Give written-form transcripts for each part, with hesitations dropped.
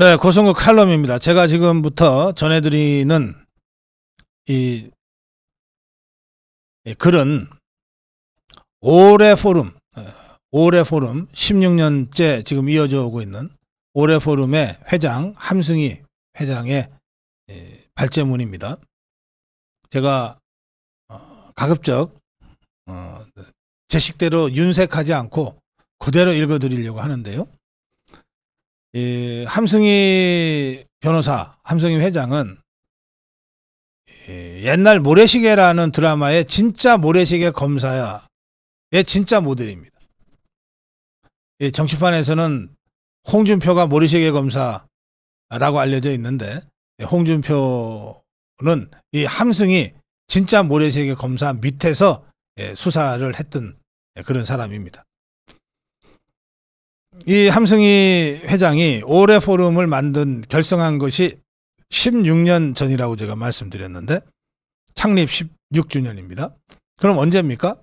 네, 고성국 칼럼입니다. 제가 지금부터 전해드리는 이 글은 올해 포럼 16년째 지금 이어져 오고 있는 올해 포럼의 회장 함승희 회장의 발제문입니다. 제가 가급적 제 식대로 윤색하지 않고 그대로 읽어드리려고 하는데요. 함승희 변호사, 함승희 회장은 옛날 모래시계라는 드라마의 진짜 모래시계 검사의 진짜 모델입니다. 정치판에서는 홍준표가 모래시계 검사라고 알려져 있는데, 홍준표는 이 함승희 진짜 모래시계 검사 밑에서 수사를 했던 그런 사람입니다. 이 함승희 회장이 올해 포럼을 결성한 것이 16년 전이라고 제가 말씀드렸는데, 창립 16주년입니다. 그럼 언제입니까?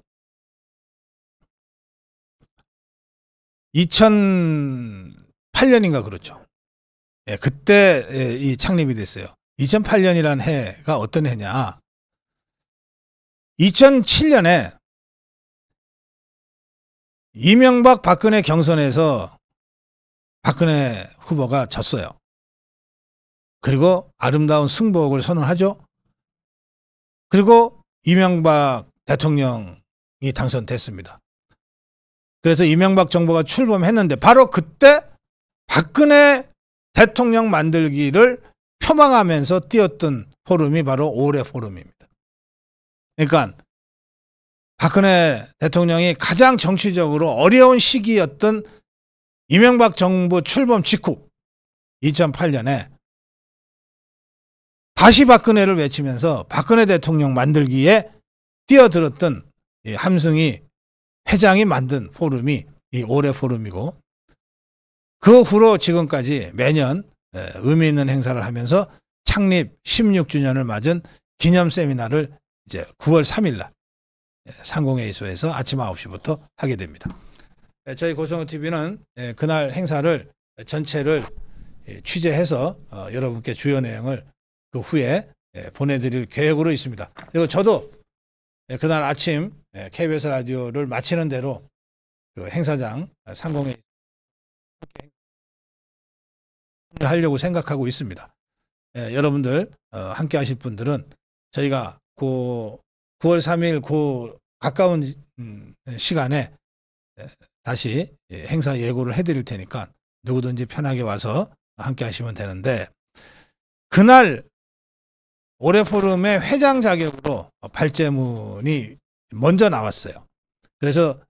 2008년인가 그렇죠. 그때 이 창립이 됐어요. 2008년이라는 해가 어떤 해냐? 2007년에 이명박 박근혜 경선에서 박근혜 후보가 졌어요. 그리고 아름다운 승복을 선언하죠. 그리고 이명박 대통령이 당선됐습니다. 그래서 이명박 정부가 출범했는데 바로 그때 박근혜 대통령 만들기를 표방하면서 띄웠던 포럼이 바로 올해 포럼입니다. 그러니까 박근혜 대통령이 가장 정치적으로 어려운 시기였던 이명박 정부 출범 직후 2008년에 다시 박근혜를 외치면서 박근혜 대통령 만들기에 뛰어들었던 함승희 회장이 만든 포럼이 이 올해 포럼이고, 그 후로 지금까지 매년 의미 있는 행사를 하면서 창립 16주년을 맞은 기념 세미나를 이제 9월 3일 날 상공회의소에서 아침 9시부터 하게 됩니다. 저희 고성호TV는 그날 행사를 전체를 취재해서 여러분께 주요 내용을 그 후에 보내드릴 계획으로 있습니다. 그리고 저도 그날 아침 KBS 라디오를 마치는 대로 그 행사장 상공회의 하려고 생각하고 있습니다. 여러분들 함께 하실 분들은 저희가 9월 3일 그 가까운 시간에 다시 행사 예고를 해드릴 테니까 누구든지 편하게 와서 함께 하시면 되는데, 그날 올해 포럼의 회장 자격으로 발제문이 먼저 나왔어요. 그래서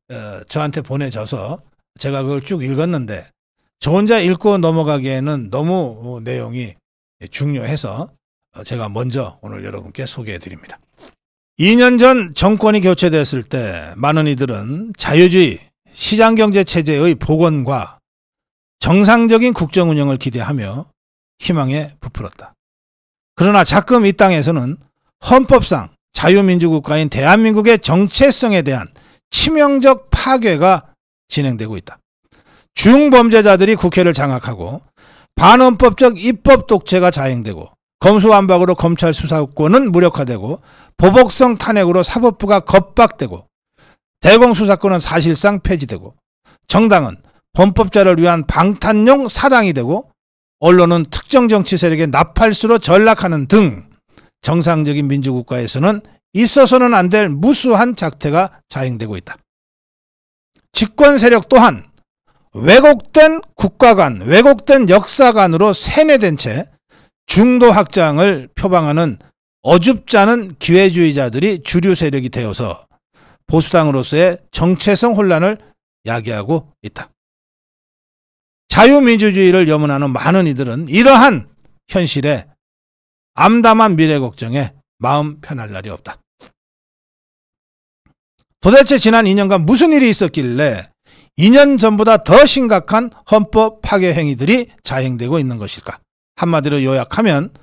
저한테 보내줘서 제가 그걸 쭉 읽었는데, 저 혼자 읽고 넘어가기에는 너무 내용이 중요해서 제가 먼저 오늘 여러분께 소개해 드립니다. 2년 전 정권이 교체됐을 때 많은 이들은 자유주의 시장경제 체제의 복원과 정상적인 국정 운영을 기대하며 희망에 부풀었다. 그러나 자금 이 땅에서는 헌법상 자유민주국가인 대한민국의 정체성에 대한 치명적 파괴가 진행되고 있다. 중범죄자들이 국회를 장악하고 반헌법적 입법 독재가 자행되고 검수완박으로 검찰 수사권은 무력화되고 보복성 탄핵으로 사법부가 겁박되고 대공수사권은 사실상 폐지되고 정당은 범법자를 위한 방탄용 사당이 되고 언론은 특정 정치 세력의 나팔수로 전락하는 등 정상적인 민주국가에서는 있어서는 안 될 무수한 작태가 자행되고 있다. 집권 세력 또한 왜곡된 국가관, 왜곡된 역사관으로 세뇌된 채 중도 확장을 표방하는 어줍지 않은 기회주의자들이 주류 세력이 되어서 보수당으로서의 정체성 혼란을 야기하고 있다. 자유민주주의를 염원하는 많은 이들은 이러한 현실에 암담한 미래 걱정에 마음 편할 날이 없다. 도대체 지난 2년간 무슨 일이 있었길래 2년 전보다 더 심각한 헌법 파괴 행위들이 자행되고 있는 것일까? 한마디로 요약하면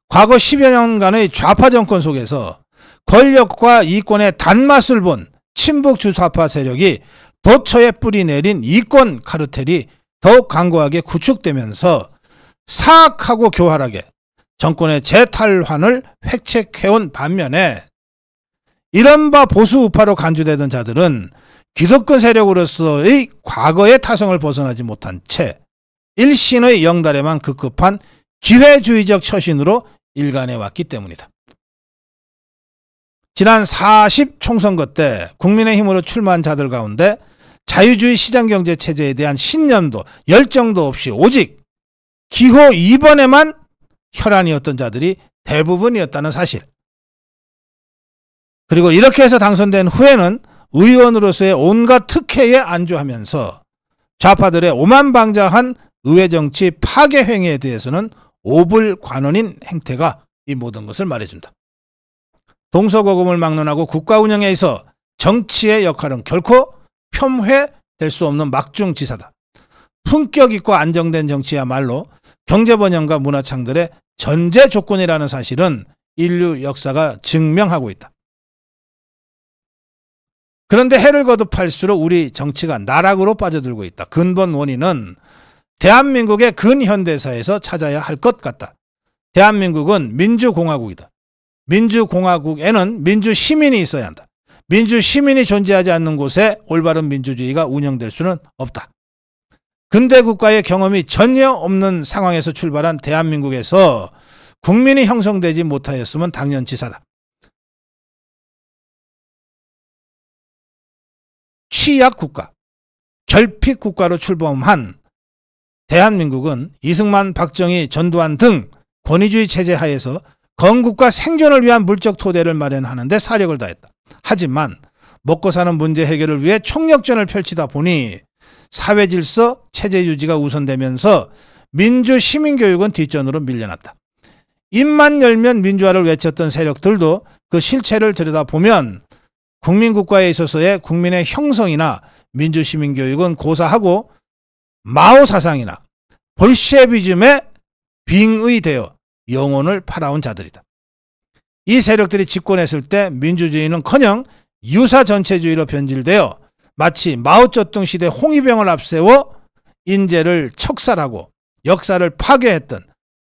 과거 10여 년간의 좌파 정권 속에서 권력과 이권의 단맛을 본 친북 주사파 세력이 도처에 뿌리 내린 이권 카르텔이 더욱 강고하게 구축되면서 사악하고 교활하게 정권의 재탈환을 획책해온 반면에 이른바 보수 우파로 간주되던 자들은 기득권 세력으로서의 과거의 타성을 벗어나지 못한 채 일신의 영달에만 급급한 기회주의적 처신으로 일관해왔기 때문이다. 지난 40 총선거 때 국민의힘으로 출마한 자들 가운데 자유주의 시장경제 체제에 대한 신념도 열정도 없이 오직 기호 2번에만 혈안이었던 자들이 대부분이었다는 사실. 그리고 이렇게 해서 당선된 후에는 의원으로서의 온갖 특혜에 안주하면서 좌파들의 오만방자한 의회정치 파괴 행위에 대해서는 오불관원인 행태가 이 모든 것을 말해준다. 동서고금을 막론하고 국가 운영에 있어 정치의 역할은 결코 폄훼될 수 없는 막중지사다. 품격 있고 안정된 정치야말로 경제번영과 문화창달의 전제 조건이라는 사실은 인류 역사가 증명하고 있다. 그런데 해를 거듭할수록 우리 정치가 나락으로 빠져들고 있다. 근본 원인은 대한민국의 근현대사에서 찾아야 할 것 같다. 대한민국은 민주공화국이다. 민주공화국에는 민주시민이 있어야 한다. 민주시민이 존재하지 않는 곳에 올바른 민주주의가 운영될 수는 없다. 근대국가의 경험이 전혀 없는 상황에서 출발한 대한민국에서 국민이 형성되지 못하였으면 당연지사다. 취약국가, 결핍국가로 출범한 대한민국은 이승만, 박정희, 전두환 등 권위주의 체제 하에서 건국과 생존을 위한 물적 토대를 마련하는 데 사력을 다했다. 하지만 먹고 사는 문제 해결을 위해 총력전을 펼치다 보니 사회질서, 체제 유지가 우선되면서 민주 시민교육은 뒷전으로 밀려났다. 입만 열면 민주화를 외쳤던 세력들도 그 실체를 들여다보면 국민국가에 있어서의 국민의 형성이나 민주시민교육은 고사하고 마오 사상이나 볼셰비즘에 빙의되어 영혼을 팔아온 자들이다. 이 세력들이 집권했을 때 민주주의는커녕 유사전체주의로 변질되어 마치 마오쩌둥 시대 홍위병을 앞세워 인재를 척살하고 역사를 파괴했던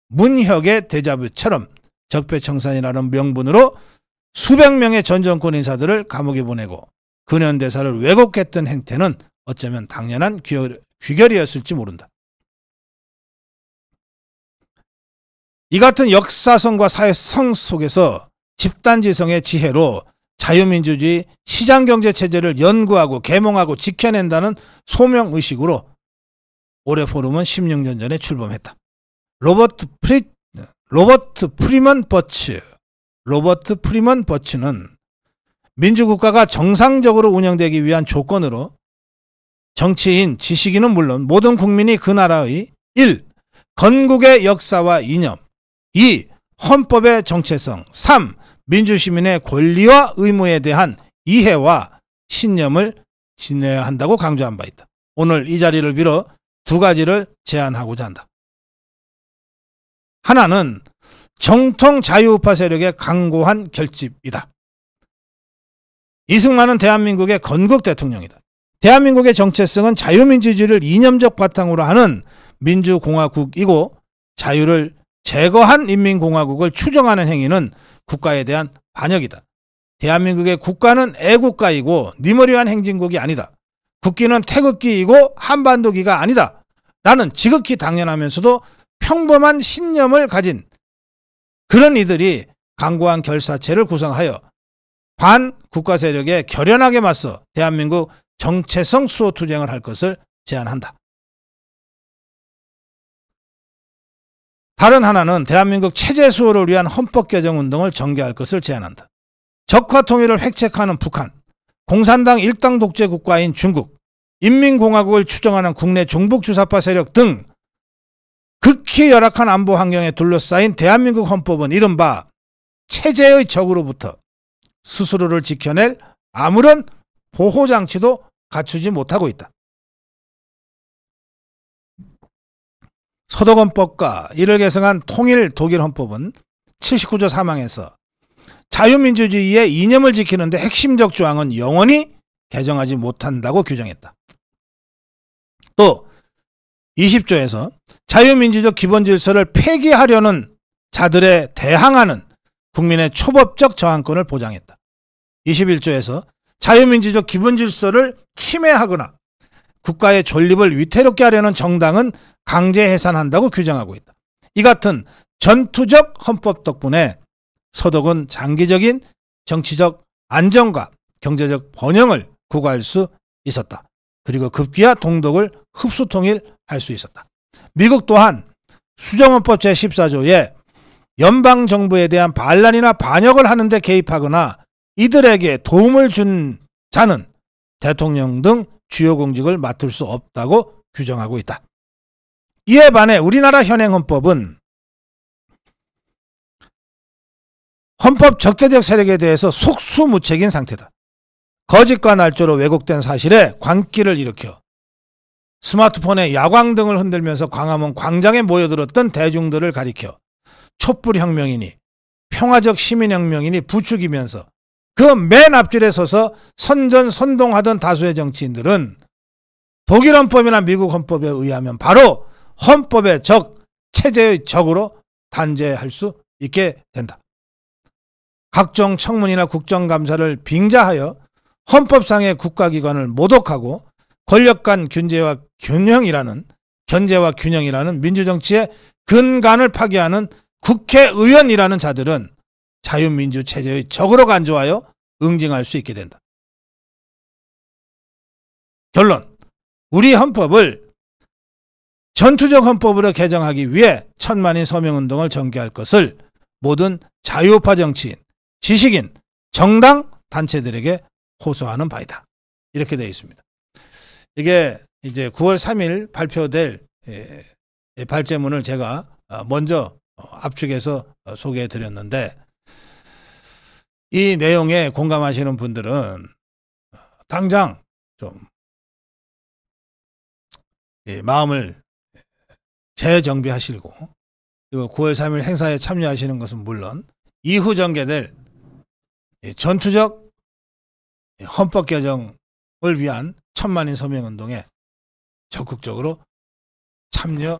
문혁의 데자뷰처럼 적폐청산이라는 명분으로 수백 명의 전 정권 인사들을 감옥에 보내고 근현대사를 왜곡했던 행태는 어쩌면 당연한 귀결이었을지 모른다. 이 같은 역사성과 사회성 속에서 집단지성의 지혜로 자유민주주의 시장경제체제를 연구하고 개몽하고 지켜낸다는 소명의식으로 올해 포럼은 16년 전에 출범했다. 로버트 프리먼 버츠는 민주국가가 정상적으로 운영되기 위한 조건으로 정치인, 지식인은 물론 모든 국민이 그 나라의 1. 건국의 역사와 이념, 2. 헌법의 정체성, 3. 민주시민의 권리와 의무에 대한 이해와 신념을 지녀야 한다고 강조한 바 있다. 오늘 이 자리를 빌어 두 가지를 제안하고자 한다. 하나는 정통 자유우파 세력의 강고한 결집이다. 이승만은 대한민국의 건국 대통령이다. 대한민국의 정체성은 자유민주주의를 이념적 바탕으로 하는 민주공화국이고 자유를 제거한 인민공화국을 추정하는 행위는 국가에 대한 반역이다. 대한민국의 국가는 애국가이고 니머리한 행진국이 아니다. 국기는 태극기이고 한반도기가 아니다. 라는 지극히 당연하면서도 평범한 신념을 가진 그런 이들이 강고한 결사체를 구성하여 반국가 세력에 결연하게 맞서 대한민국 정체성 수호투쟁을 할 것을 제안한다. 다른 하나는 대한민국 체제 수호를 위한 헌법 개정 운동을 전개할 것을 제안한다. 적화 통일을 획책하는 북한, 공산당 일당 독재 국가인 중국, 인민공화국을 추정하는 국내 종북 주사파 세력 등 극히 열악한 안보 환경에 둘러싸인 대한민국 헌법은 이른바 체제의 적으로부터 스스로를 지켜낼 아무런 보호장치도 갖추지 못하고 있다. 서독헌법과 이를 개성한 통일 독일 헌법은 79조 3항에서 자유민주주의의 이념을 지키는데 핵심적 조항은 영원히 개정하지 못한다고 규정했다. 또 20조에서 자유민주적 기본질서를 폐기하려는 자들에 대항하는 국민의 초법적 저항권을 보장했다. 21조에서 자유민주적 기본질서를 침해하거나 국가의 존립을 위태롭게 하려는 정당은 강제 해산한다고 규정하고 있다. 이 같은 전투적 헌법 덕분에 서독은 장기적인 정치적 안정과 경제적 번영을 구가할 수 있었다. 그리고 급기야 동독을 흡수통일할 수 있었다. 미국 또한 수정헌법 제14조에 연방정부에 대한 반란이나 반역을 하는 데 개입하거나 이들에게 도움을 준 자는 대통령 등 주요 공직을 맡을 수 없다고 규정하고 있다. 이에 반해 우리나라 현행 헌법은 헌법 적대적 세력에 대해서 속수무책인 상태다. 거짓과 날조로 왜곡된 사실에 광기를 일으켜 스마트폰에 야광 등을 흔들면서 광화문 광장에 모여들었던 대중들을 가리켜 촛불혁명이니 평화적 시민혁명이니 부추기면서 그 맨 앞줄에 서서 선전선동하던 다수의 정치인들은 독일 헌법이나 미국 헌법에 의하면 바로 헌법의 적, 체제의 적으로 단죄할 수 있게 된다. 각종 청문이나 국정감사를 빙자하여 헌법상의 국가기관을 모독하고 권력 간 견제와 균형이라는 민주정치의 근간을 파괴하는 국회의원이라는 자들은 자유민주 체제의 적으로 간주하여 응징할 수 있게 된다. 결론, 우리 헌법을 전투적 헌법으로 개정하기 위해 천만인 서명운동을 전개할 것을 모든 자유우파 정치인, 지식인, 정당, 단체들에게 호소하는 바이다. 이렇게 되어 있습니다. 이게 이제 9월 3일 발표될 발제문을 제가 먼저 압축해서 소개해 드렸는데, 이 내용에 공감하시는 분들은 당장 좀 마음을 재정비하시고, 그리고 9월 3일 행사에 참여하시는 것은 물론 이후 전개될 전투적 헌법 개정을 위한 천만인 서명운동에 적극적으로 참여.